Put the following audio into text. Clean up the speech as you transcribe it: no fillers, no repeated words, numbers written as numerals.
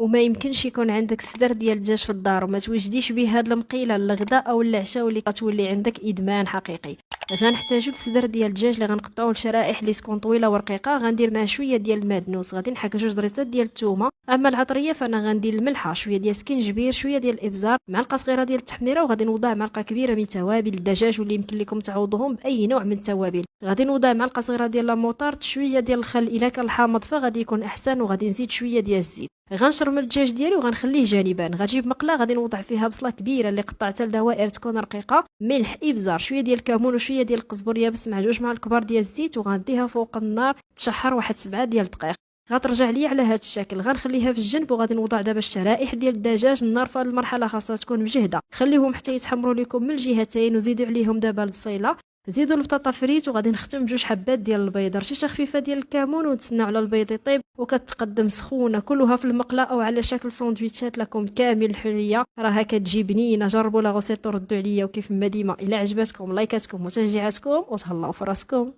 وما يمكنش يكون عندك صدر ديال الدجاج في الدار وما توجديش به هاد المقيله للغداء او العشاء، واللي غتولي عندك ادمان حقيقي. غنحتاجو الصدر ديال الدجاج اللي غنقطعوه لشرائح اللي تكون طويله ورقيقه، غندير معاه شويه ديال المعدنوس، غادي نحك 2 ضريسات ديال الثومه. اما العطريه فانا غندير الملحه، شويه ديال سكينجبير، شويه ديال الابزار، معلقه صغيره ديال التحميره، وغادي نوضع معلقه كبيره من توابل الدجاج واللي يمكن لكم تعوضوهم باي نوع من التوابل. غادي نوضع معلقه صغيره ديال لاموطارد، شويه ديال الخل الا كان الحامض فغادي يكون احسن، وغادي نزيد شويه ديال الزيت. غنشرم الدجاج ديالي وغنخليه جانبا. غنجيب مقله غادي نوضع فيها بصله كبيره اللي قطعتها لدوائر تكون رقيقه، ملح، ابزار، شويه ديال الكمون وشويه ديال القزبر يابس مع 2 معالق كبار ديال الزيت، وغنديها فوق النار تشحر واحد 7 ديال الدقائق. غترجع ليا على هذا الشكل. غنخليها في الجنب وغادي نوضع دابا الشرائح ديال الدجاج. النار في هذه المرحله خاصها تكون مجهده، خليهم حتى يتحمروا لكم من الجهتين، وزيدوا عليهم دابا البصيله، زيدوا البطاطا فريت، وغادي نختم ب2 حبات ديال البيض، رشيشه خفيفه ديال الكمون، ونتسناو على البيض يطيب. وكتقدم سخونه كلها في المقله او على شكل ساندويتشات لكم كامل الحريه. راها كتجي بنينه. جربوا لا غوسيط وردوا عليا، وكيف ما ديما الا عجبتكم لايكاتكم وتشجيعاتكم، وتهلاو في راسكم.